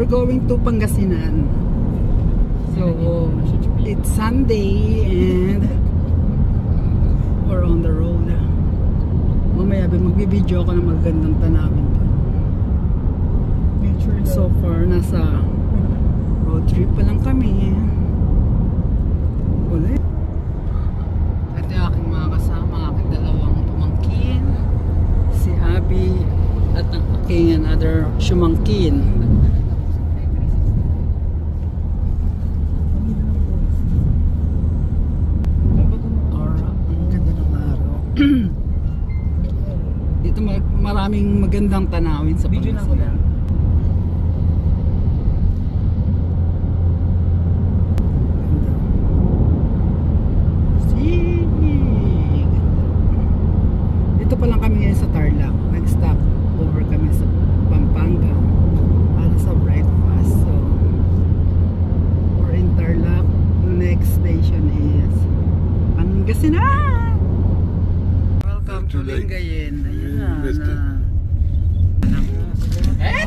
going to Pangasinan. So it's Sunday and we're on the road. Mamaya magbibideo ako ng magagandang tanawin doon. So far nasa road trip pa lang kami. Ulit. Ito yung aking mga kasama, aking dalawang pamangkin, si Abby at ang aking another sumangkin. Dito maraming magandang tanawin sa Pangasinan. Dito pa lang kami ngayon sa Tarlac. Nag-stop over kami sa Pampanga para sa breakfast. So we're in Tarlac. Next station is Pangasinan. Welcome to Lingayen. Ayun na.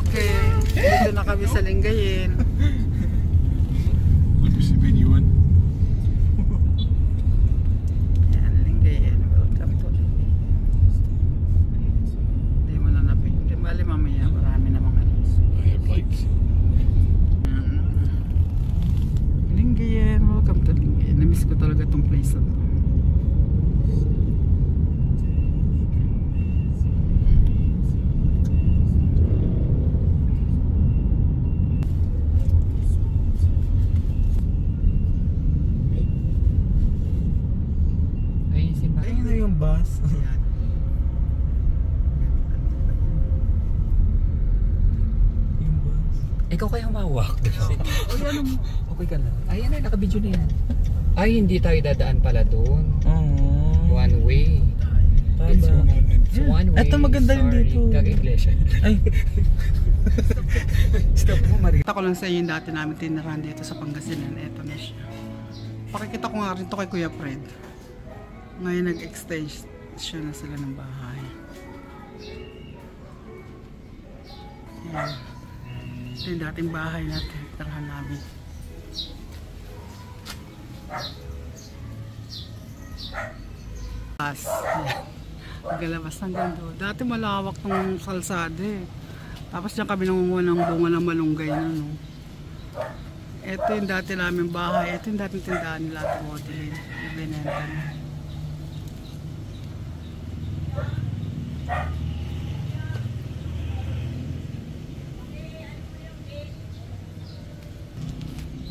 Okay. Dito na kami sa Lingayen. Gusto videoan. Yan, Lingayen. Welcome to Lingayen. Hindi mo na napig. Bali mamaya marami namang alis. I have lights. Lingayen. Welcome to Lingayen. Namiss ko talaga tong place na to. Ayun na yung bus. Yung bus. Ikaw kaya humawak, diba? Okay ka lang. Ayan na, naka-video na yan. Ay, hindi tayo dadaan pala doon. One way. It's one way. Ito maganda yung Sorry, dito. Kag-iglesia. Ay. Stop mo, Maria. Kita ko lang sa iyo yung dati namin tinirahan dito sa Pangasinan. Eto na siya. Pakikita ko nga rin to kay Kuya Fred. Ngayon nag-extension na sila ng bahay. Yan. Ito yung dating bahay natin. Tirahan namin. Yan. Nagalabas hanggang doon. Dati malawak tong kalsada eh. Tapos dyan kami nangunguha ng bunga ng malunggay na no. Ito yung dati namin bahay. Ito yung dating tindahan nila at Modeling. Ibinenta na.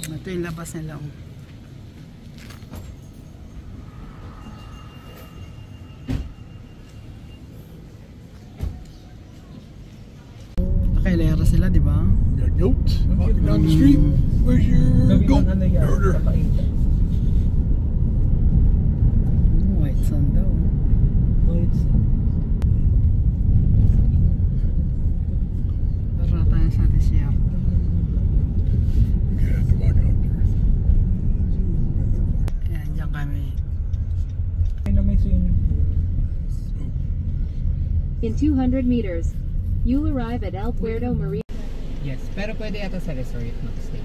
Ito yung labas nila. Nakailera sila, di ba? Got goats walking down the street. Where's your goat herder? White sun daw. White sun. Para tayo sa desierto. You have to walk out there. Ayan, dyan kami. Ay na may swimming pool. In 200 meters, you'll arrive at El Puerto Marina. Yes, pero pwede ata sa resort mag-stay.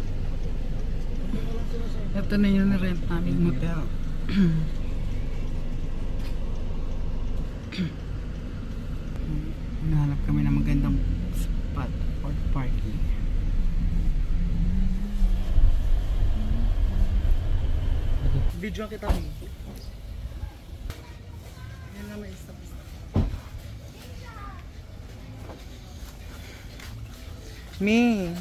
Ito na yung rent namin motel. Hinahanap kami ng magandang spot for parking. Video kita mo. Yan na may stop. Me.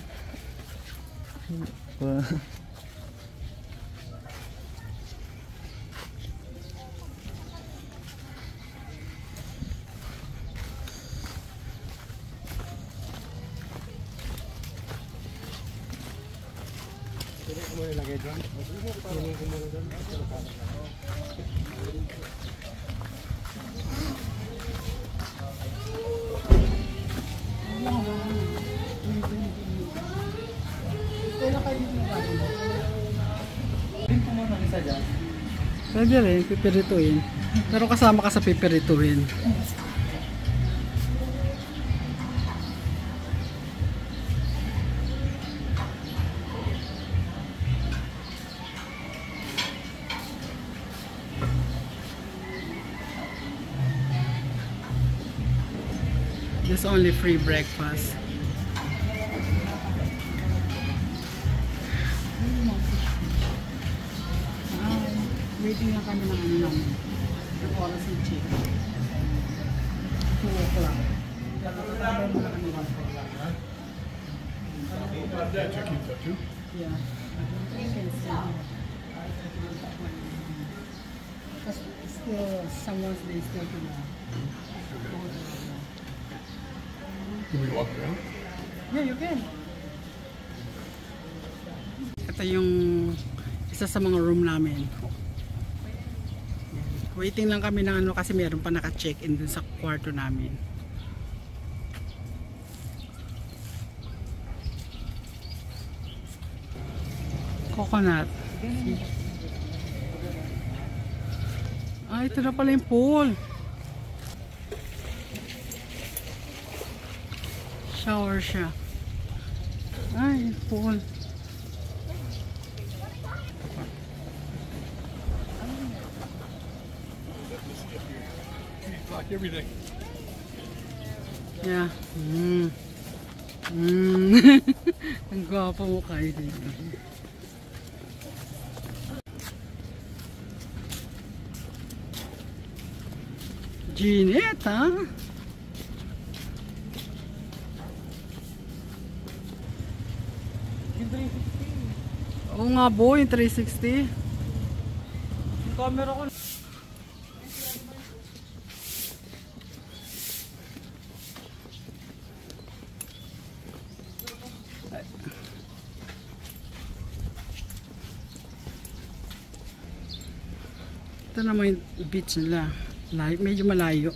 Pwede rin, pipirituin. Pero kasama ka sa pipirituin. There's only free breakfast. Waiting lang kami ng ano namin. Ang oras ng check. 2 o'clock. Tatabay mo na kami 1 o'clock. Yeah. Because still, someone's day still to know. Can we walk around? Yeah, you can. Ito yung isa sa mga room namin. Waiting lang kami ng ano kasi meron pa naka-check-in dun sa kwarto namin. Coconut. Ah, ito na pala yung pool. Shower siya. Ay, pool. Lock everything. Yeah. Ang gwapo mo kayo dito. Jeanette, ha? Oo nga, boy, 360. Yung camera ko. Ito naman yung beach nila. Medyo malayo.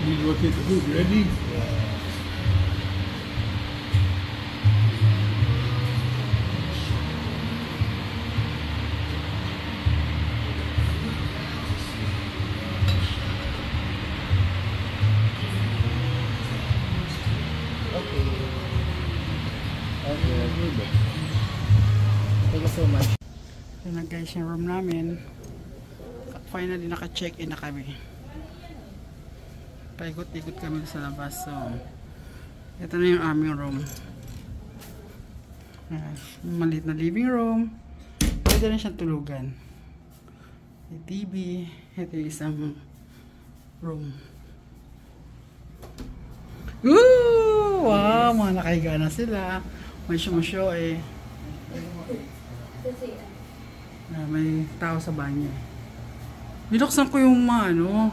You locate the food. Ready? Thank you so much. Yun na guys yung room namin. Finally naka-check-in na kami. Paikot-ikot kami sa labas. So, ito na yung aming room. Maliit na living room. Pwede na siyang tulugan. May TV. Ito yung isang room. Woo! Wow! Mga nakahiga na sila. May sumusyo eh. May tao sa banyo. Binuksan ko yung mga ano.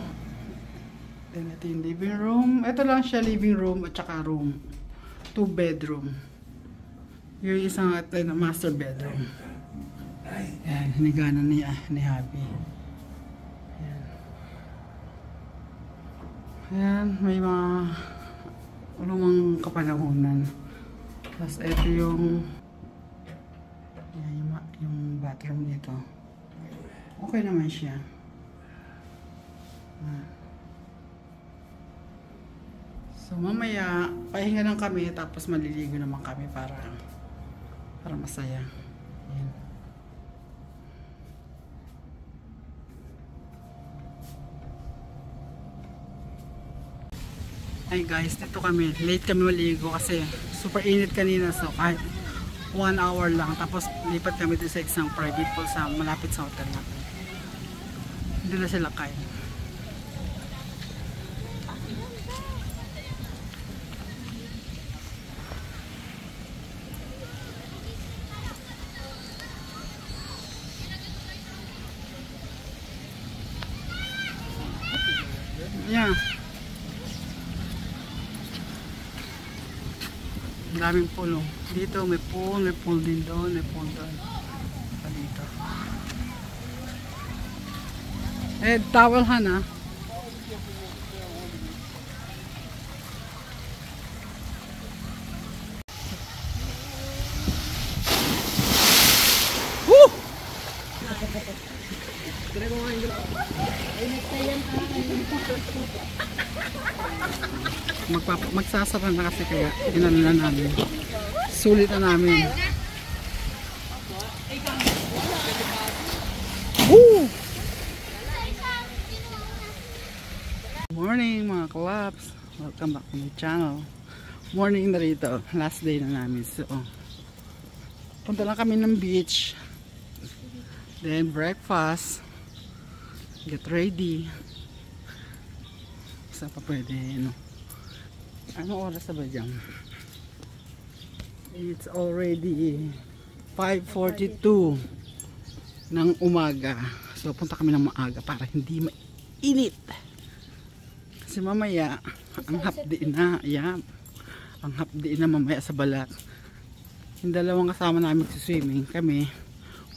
Ito yung living room. Ito lang siya, living room at saka room. 2 bedroom. Yung isang master bedroom. Ayan, hinigana ni Happy. Ayan. Ayan, may mga lumang kapanahunan. Tapos ito yung bathroom dito. Okay naman siya. So mamaya pahinga lang kami tapos maliligo naman kami para masaya. Ayan. Ay guys, dito kami. Late kami maligo kasi super init kanina. So kahit 1 hour lang. Tapos lipat kami dito sa isang private pool sa malapit sa hotel natin. Hindi na sila kaya. Yeah. Daming pool. Dito may pool din doon, may pool doon. Dito. Towel ha. Woo! Magsasara na kasi kaya inano na namin. Sulit na namin. Woo! Morning mga kalabs. Welcome back to my channel. Morning na rito. Last day na namin. So, punta lang kami ng beach. Then breakfast. Get ready. Saan pa pwede, no? Anong oras na ba dyan? It's already 5:42 ng umaga. So punta kami ng maaga para hindi mainit. Kasi mamaya ang hapdi na, ayan. Ang hapdi na mamaya sa Balat. Yung dalawang kasama namin sa swimming, kami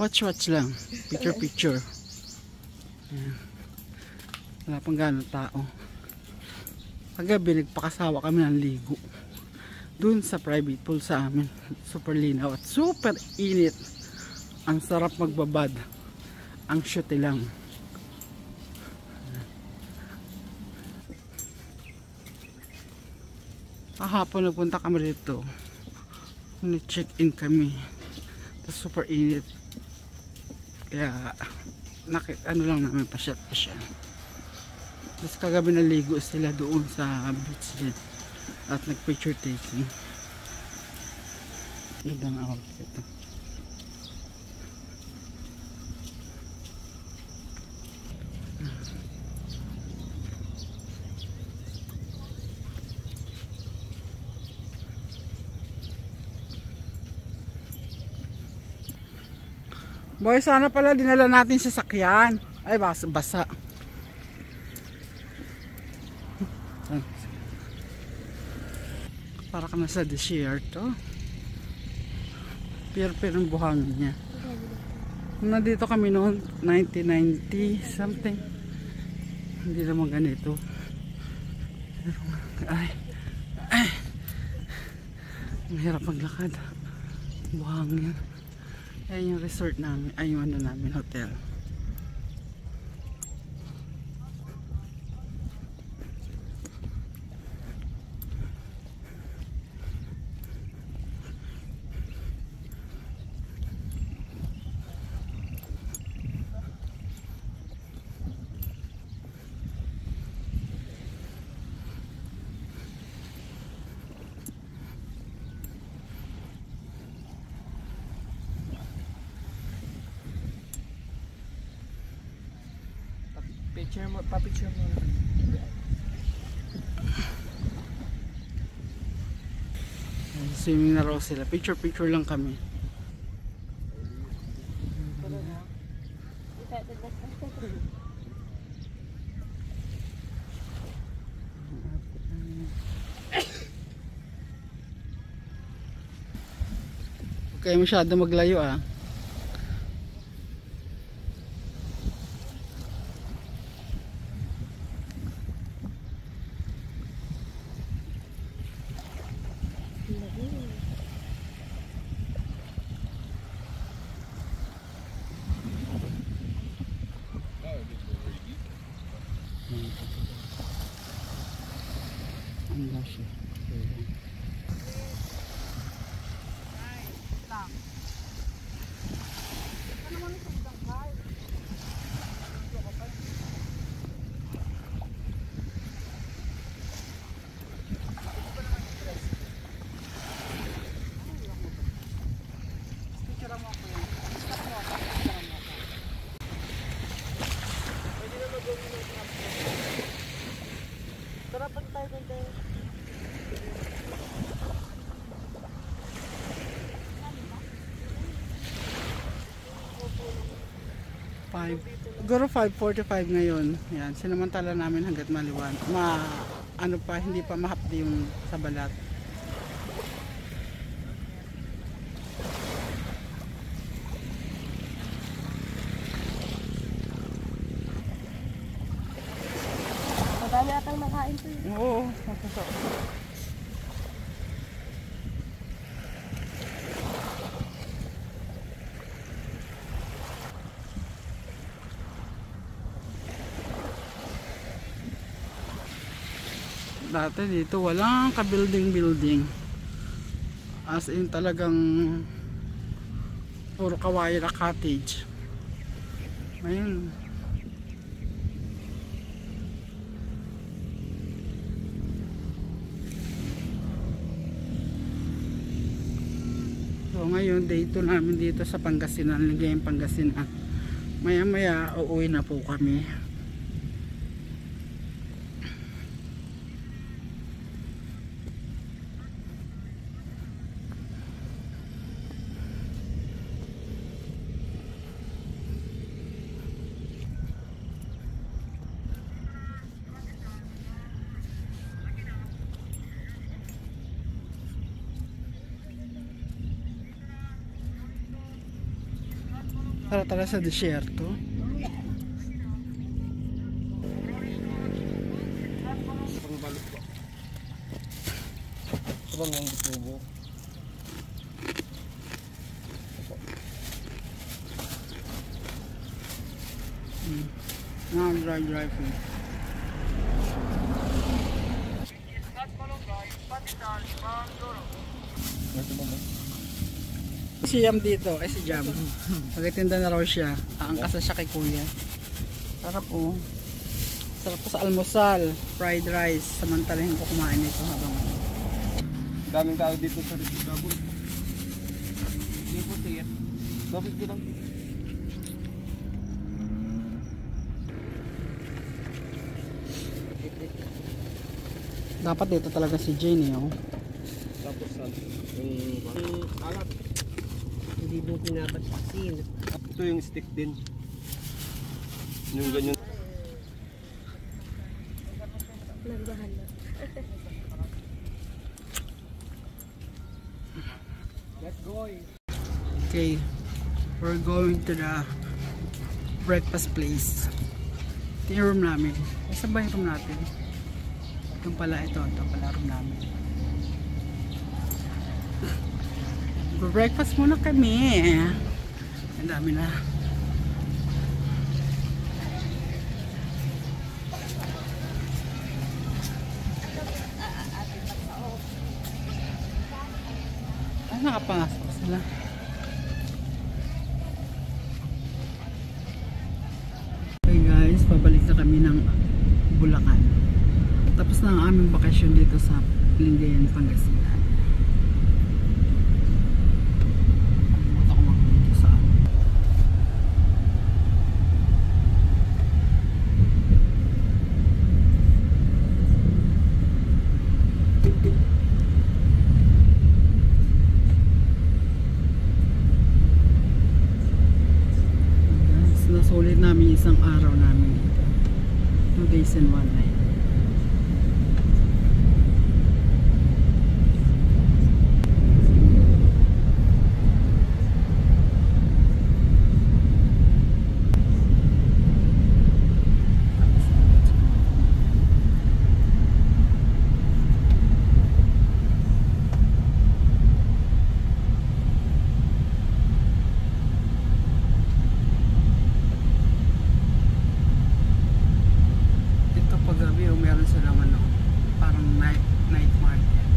watch lang, picture. Ayan. Wala pang gano'ng tao. Kagabi nagpakasawa kami ng ligo dun sa private pool sa amin. Super linaw at super init. Ang sarap magbabad. Ang shoot lang. Kahapon nagpunta kami dito. Check in kami. Tapos super init. Kaya ano lang namin pasyat. Tapos kagabi naligo sila doon sa beach din at nag-picture taking. Gandang outfit. Boy, sana pala dinala natin sa sakyan. Ay, basa. Para ka na sa desierto. Pero ang buhangin niya. Nandito kami noon 1990 something. Hindi naman ganito. Ay. Ang hirap maglakad. Buhangin. Ayan yung resort namin. Ay yung ano namin, hotel. Pa-picture mo. Swimming na raw sila. Picture lang kami. Huwag kayo masyado maglayo ah. Siguro 5:45 ngayon. Yan, sinamantala namin hanggat maliwan. Ano pa, hindi pa mahapdi yung sa Balat. Madami atang nakain to. Oo, dati dito walang ka-building. As in talagang puro kawayan na cottage. Ayun. So ngayon day 2 namin dito sa Pangasinan, Ligayang Pangasinan. Maya maya uuwi na po kami. Para tara sa desierto. Dry food. Si Jam dito, si Jam. Magtitinda na raw siya. Aangkas na siya kay Kuya. Sarap po. Sarap po sa almusal, fried rice. Samantalahin ko kumain ito habang Daming tao dito sa Rizabon. Hindi po siya. Bakit ko lang? dapat dito talaga si Jane, oh. Tapos yung alat. Hindi mo pinapansin. Ito yung stick din. Yung ganyan. Nandahan na. Let's go. Okay, we're going to the breakfast place. Ito yung room namin. Saan ba yung room natin? Itong pala ito pala room namin. Breakfast muna kami. Ang dami na. Nakapangasok sila. Okay guys, pabalik na kami ng Bulacan. Tapos na ang aming bakasyon dito sa Lingayen, Pangasinan. Alimutan ko mag-video sa nasulit namin isang araw namin dito. 2 days and 1 night. Meron silang parang night market.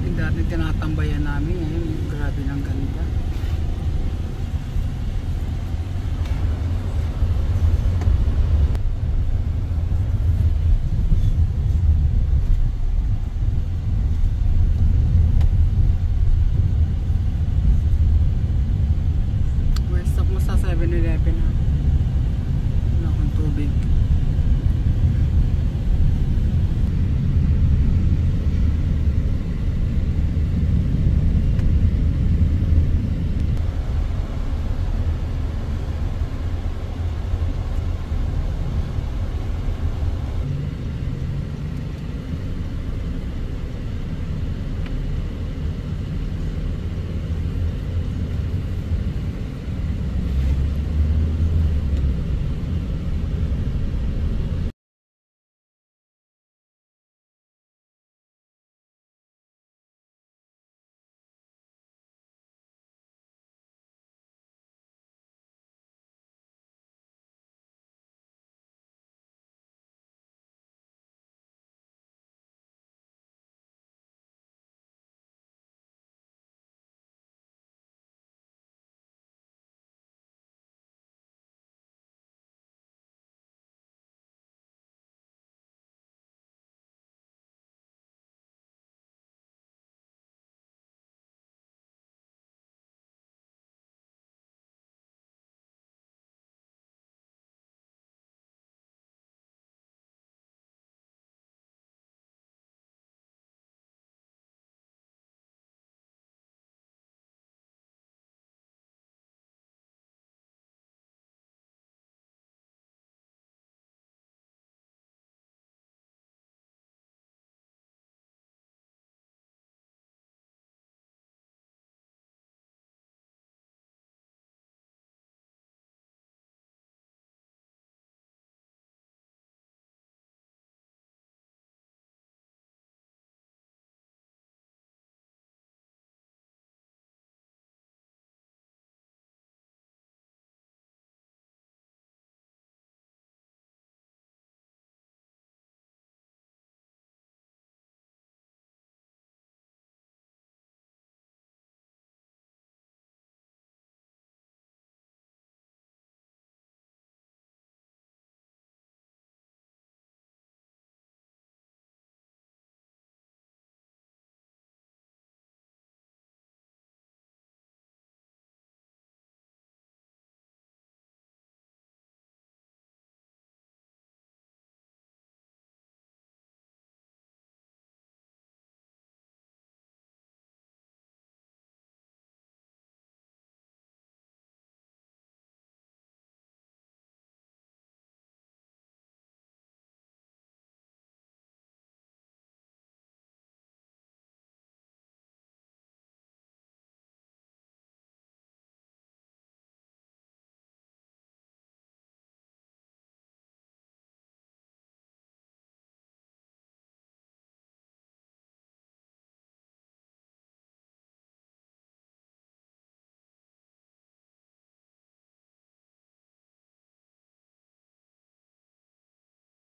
Yung dati tinatambayan namin, grabe ng ganda.